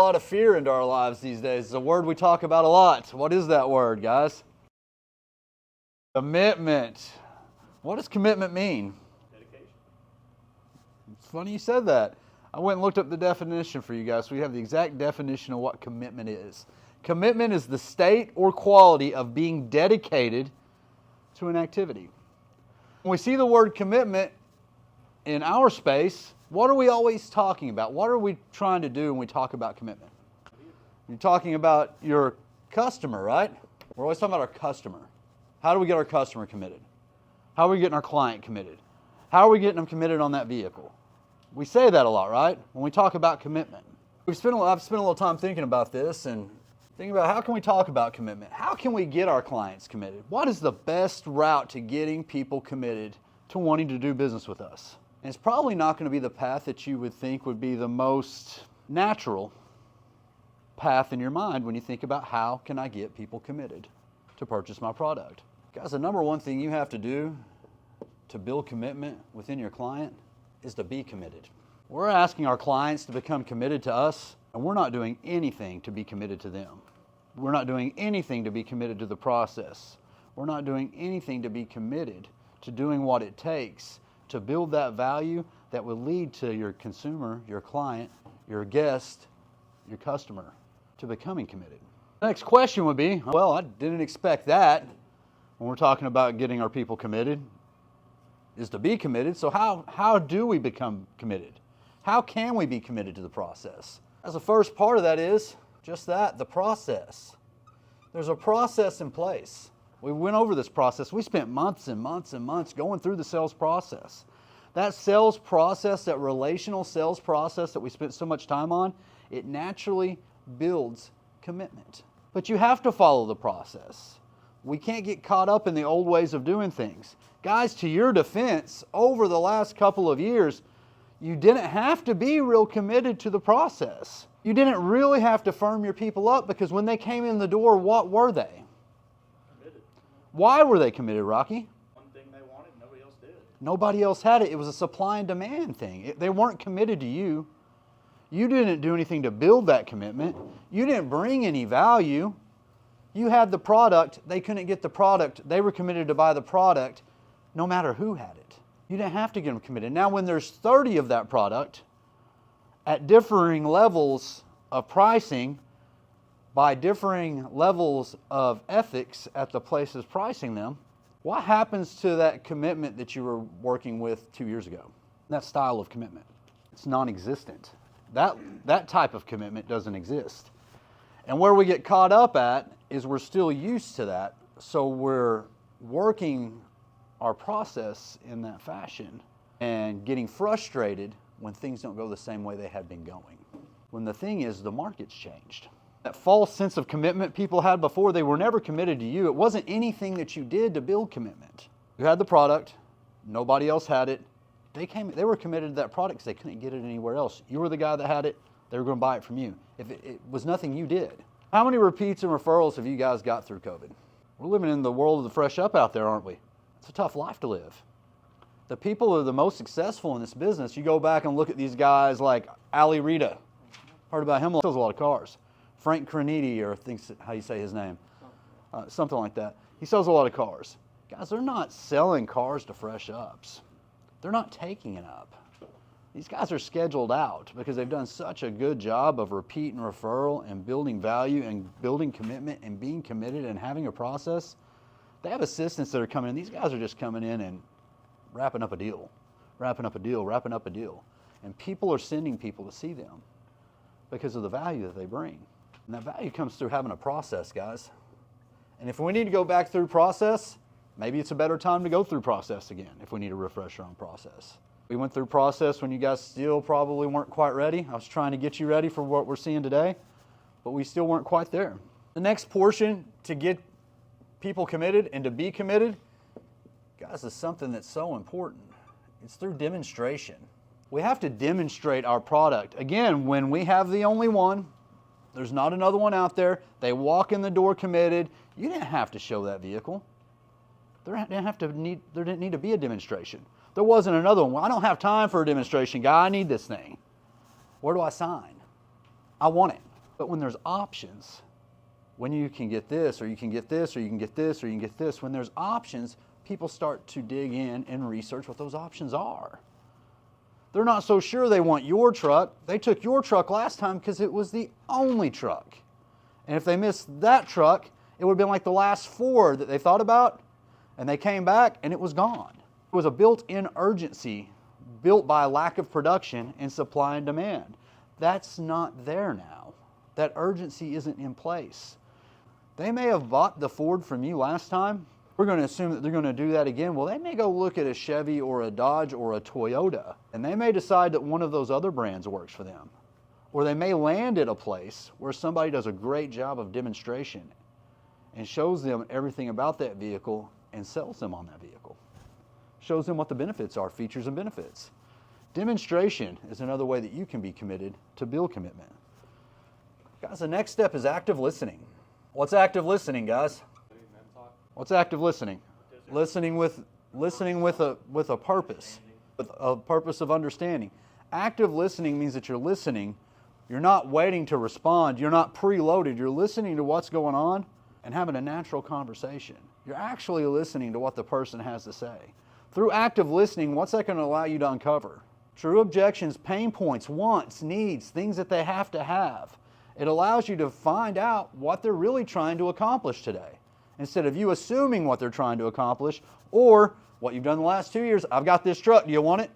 lot of fear into our lives these days. It's a word we talk about a lot. What is that word, guys? Commitment. What does commitment mean? Dedication. It's funny you said that. I went and looked up the definition for you guys, so we have the exact definition of what commitment is. Commitment is the state or quality of being dedicated to an activity. When we see the word commitment in our space, what are we always talking about? What are we trying to do when we talk about commitment? You're talking about your customer, right? We're always talking about our customer. How do we get our customer committed? How are we getting our client committed? How are we getting them committed on that vehicle? We say that a lot, right? When we talk about commitment. I've spent a little time thinking about this and thinking about how can we talk about commitment? How can we get our clients committed? What is the best route to getting people committed to wanting to do business with us? And it's probably not going to be the path that you would think would be the most natural path in your mind when you think about how can I get people committed to purchase my product. Guys, the number one thing you have to do to build commitment within your client is to be committed. We're asking our clients to become committed to us, and we're not doing anything to be committed to them. We're not doing anything to be committed to the process. We're not doing anything to be committed to doing what it takes to build that value that will lead to your consumer, your client, your guest, your customer to becoming committed. The next question would be, well, I didn't expect that when we're talking about getting our people committed, is to be committed. So how do we become committed? How can we be committed to the process? As the first part of that is just that, the process. There's a process in place. We went over this process. We spent months and months and months going through the sales process. That sales process, that relational sales process that we spent so much time on, it naturally builds commitment. But you have to follow the process. We can't get caught up in the old ways of doing things. Guys, to your defense, over the last couple of years, you didn't have to be real committed to the process. You didn't really have to firm your people up because when they came in the door, what were they? Committed. Why were they committed, Rocky? One thing they wanted, nobody else did. Nobody else had it. It was a supply and demand thing. They weren't committed to you. You didn't do anything to build that commitment. You didn't bring any value. You had the product. They couldn't get the product. They were committed to buy the product no matter who had it. You didn't have to get them committed. Now, when there's 30 of that product at differing levels of pricing by differing levels of ethics at the places pricing them, what happens to that commitment that you were working with 2 years ago? That style of commitment. It's non-existent. That type of commitment doesn't exist. And where we get caught up at is we're still used to that, so we're working our process in that fashion and getting frustrated when things don't go the same way they had been going. When the thing is, the market's changed. That false sense of commitment people had before, they were never committed to you. It wasn't anything that you did to build commitment. You had the product, nobody else had it. They were committed to that product because they couldn't get it anywhere else. You were the guy that had it, they were going to buy it from you. If it was nothing you did. How many repeats and referrals have you guys got through COVID? We're living in the world of the fresh up out there, aren't we? It's a tough life to live. The people who are the most successful in this business, you go back and look at these guys like Ali Rita. Heard about him, he sells a lot of cars. Frank Craniti, or I think how you say his name, something like that. He sells a lot of cars. Guys, they're not selling cars to fresh ups. They're not taking it up. These guys are scheduled out because they've done such a good job of repeat and referral and building value and building commitment and being committed and having a process. They have assistants that are coming in. These guys are just coming in and wrapping up a deal, wrapping up a deal, wrapping up a deal. And people are sending people to see them because of the value that they bring. And that value comes through having a process, guys. And if we need to go back through process, maybe it's a better time to go through process again if we need a refresher on process. We went through process when you guys still probably weren't quite ready. I was trying to get you ready for what we're seeing today, but we still weren't quite there. The next portion to get people committed and to be committed, guys, is something that's so important. It's through demonstration. We have to demonstrate our product. Again, when we have the only one, there's not another one out there, they walk in the door committed, you didn't have to show that vehicle. There didn't need to be a demonstration. There wasn't another one. Well, I don't have time for a demonstration, guy. I need this thing. Where do I sign? I want it. But when there's options, when you can get this, or you can get this, or you can get this, or you can get this, when there's options, people start to dig in and research what those options are. They're not so sure they want your truck. They took your truck last time because it was the only truck. And if they missed that truck, it would have been like the last 4 that they thought about, and they came back and it was gone. It was a built-in urgency built by lack of production and supply and demand. That's not there now. That urgency isn't in place. They may have bought the Ford from you last time. We're going to assume that they're going to do that again. Well, they may go look at a Chevy or a Dodge or a Toyota, and they may decide that one of those other brands works for them. Or they may land at a place where somebody does a great job of demonstration and shows them everything about that vehicle and sells them on that vehicle. Shows them what the benefits are, features and benefits. Demonstration is another way that you can be committed to build commitment. Guys, the next step is active listening. What's active listening, guys? What's active listening? Listening with a purpose, with a purpose of understanding. Active listening means that you're listening. You're not waiting to respond. You're not preloaded. You're listening to what's going on and having a natural conversation. You're actually listening to what the person has to say. Through active listening, what's that going to allow you to uncover? True objections, pain points, wants, needs, things that they have to have. It allows you to find out what they're really trying to accomplish today, instead of you assuming what they're trying to accomplish, or what you've done the last 2 years. I've got this truck, do you want it?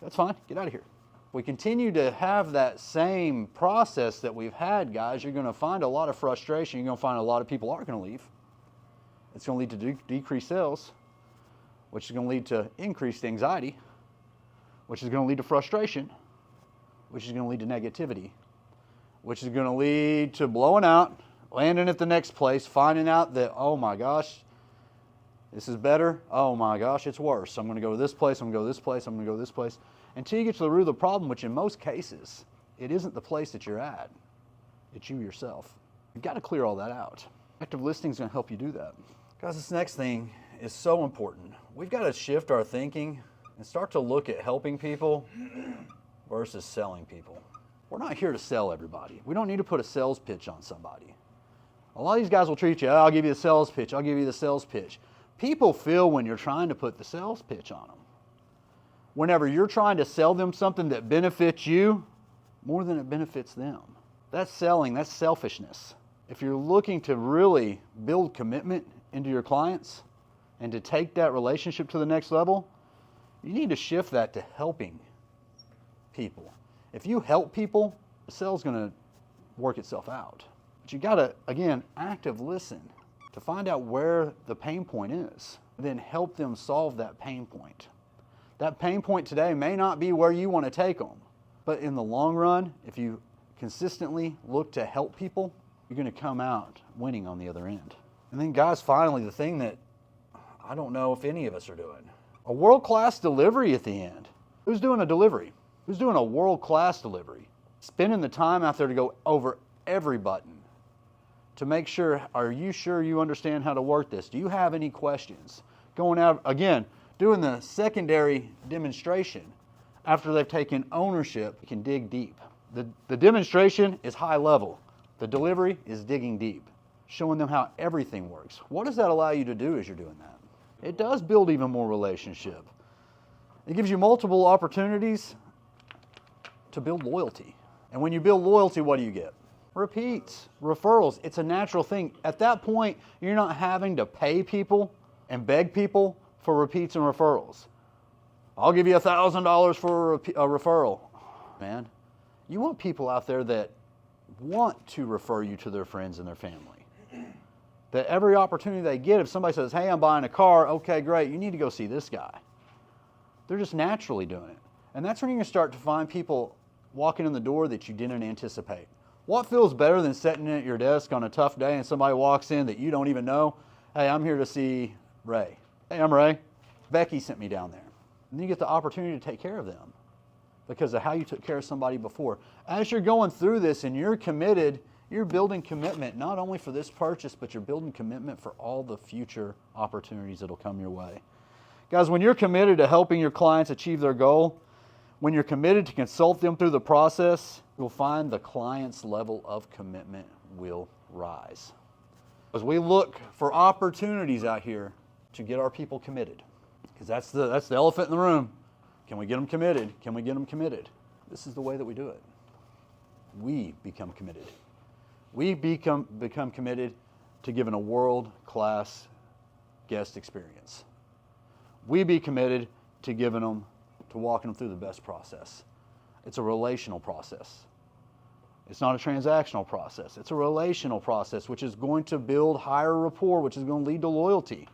That's fine, get out of here. If we continue to have that same process that we've had, guys, you're going to find a lot of frustration. You're going to find a lot of people aren't going to leave. It's going to lead to decreased sales, which is going to lead to increased anxiety, which is going to lead to frustration, which is going to lead to negativity, which is going to lead to blowing out, landing at the next place, finding out that, oh my gosh, this is better. Oh my gosh, it's worse. I'm going to go to this place, I'm going to go to this place, I'm going to go to this place. Until you get to the root of the problem, which in most cases, it isn't the place that you're at. It's you yourself. You've got to clear all that out. Active listening is going to help you do that. Guys, this next thing is so important. We've got to shift our thinking and start to look at helping people versus selling people. We're not here to sell everybody. We don't need to put a sales pitch on somebody. A lot of these guys will treat you, I'll give you the sales pitch, I'll give you the sales pitch. People feel when you're trying to put the sales pitch on them. Whenever you're trying to sell them something that benefits you more than it benefits them. That's selling, that's selfishness. If you're looking to really build commitment into your clients and to take that relationship to the next level, you need to shift that to helping people. If you help people, the sale's going to work itself out. But you got to, again, active listen to find out where the pain point is, then help them solve that pain point. That pain point today may not be where you want to take them, but in the long run, if you consistently look to help people, you're going to come out winning on the other end. And then guys, finally, the thing that I don't know if any of us are doing, a world-class delivery at the end. Who's doing a delivery? Who's doing a world-class delivery? Spending the time out there to go over every button to make sure, are you sure you understand how to work this? Do you have any questions? Going out, again, doing the secondary demonstration after they've taken ownership, you can dig deep. The demonstration is high level. The delivery is digging deep, showing them how everything works. What does that allow you to do as you're doing that? It does build even more relationship. It gives you multiple opportunities to build loyalty. And when you build loyalty, what do you get? Repeats, referrals. It's a natural thing. At that point, you're not having to pay people and beg people for repeats and referrals. I'll give you $1,000 for a referral. Man, you want people out there that want to refer you to their friends and their family. That every opportunity they get, if somebody says, hey, I'm buying a car, okay, great, you need to go see this guy. They're just naturally doing it. And that's when you're going to start to find people walking in the door that you didn't anticipate. What feels better than sitting at your desk on a tough day and somebody walks in that you don't even know? Hey, I'm here to see Ray. Hey, I'm Ray. Becky sent me down there. And then you get the opportunity to take care of them because of how you took care of somebody before. As you're going through this and you're committed, you're building commitment not only for this purchase, but you're building commitment for all the future opportunities that'll come your way. Guys, when you're committed to helping your clients achieve their goal, when you're committed to consult them through the process, you'll find the client's level of commitment will rise. As we look for opportunities out here to get our people committed, because that's the elephant in the room. Can we get them committed? Can we get them committed? This is the way that we do it. We become committed. We become committed to giving a world-class guest experience. We be committed to walking them through the best process. It's a relational process. It's not a transactional process. It's a relational process, which is going to build higher rapport, which is going to lead to loyalty.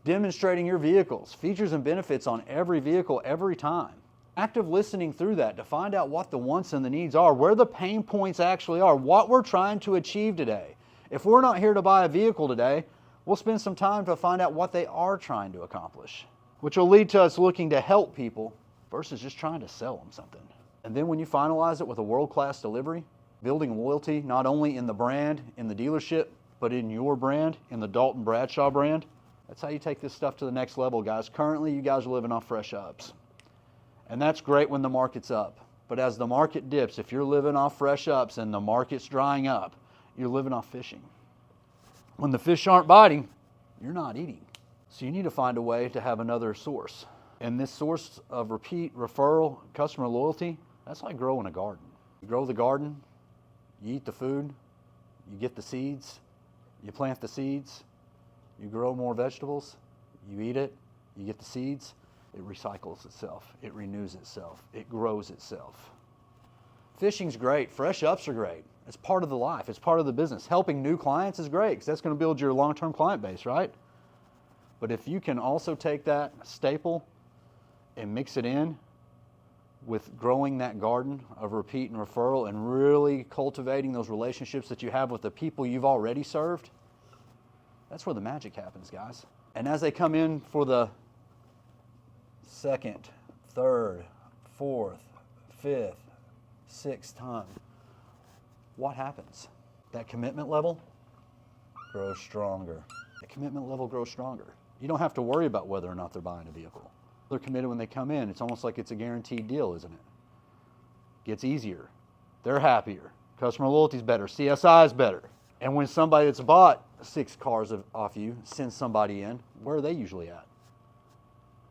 Demonstrating your vehicles, features and benefits on every vehicle every time. Active listening through that to find out what the wants and the needs are, where the pain points actually are, what we're trying to achieve today. If we're not here to buy a vehicle today, we'll spend some time to find out what they are trying to accomplish, which will lead to us looking to help people versus just trying to sell them something. And then when you finalize it with a world-class delivery, building loyalty not only in the brand, in the dealership, but in your brand, in the Dalton Bradshaw brand, that's how you take this stuff to the next level, guys. Currently, you guys are living off fresh ups. And that's great when the market's up. But as the market dips, if you're living off fresh ups and the market's drying up, you're living off fishing. When the fish aren't biting, you're not eating. So you need to find a way to have another source. And this source of repeat, referral, customer loyalty, that's like growing a garden. You grow the garden, you eat the food, you get the seeds, you plant the seeds, you grow more vegetables, you eat it, you get the seeds, it recycles itself, it renews itself, it grows itself. Fishing's great, fresh ups are great. It's part of the life, it's part of the business. Helping new clients is great because that's going to build your long-term client base, right? But if you can also take that staple and mix it in with growing that garden of repeat and referral and really cultivating those relationships that you have with the people you've already served, that's where the magic happens, guys. And as they come in for the second, third, fourth, fifth, sixth time, what happens? That commitment level grows stronger. The commitment level grows stronger. You don't have to worry about whether or not they're buying a vehicle. They're committed when they come in. It's almost like it's a guaranteed deal, isn't it? Gets easier. They're happier. Customer loyalty is better. CSI is better. And when somebody that's bought 6 cars off you sends somebody in, where are they usually at?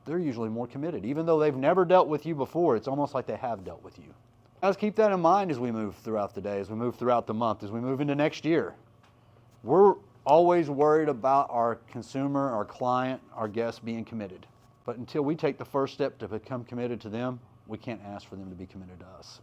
They're usually more committed. Even though they've never dealt with you before, it's almost like they have dealt with you. Guys, keep that in mind as we move throughout the day, as we move throughout the month, as we move into next year. We're always worried about our consumer, our client, our guest being committed. But until we take the first step to become committed to them, we can't ask for them to be committed to us.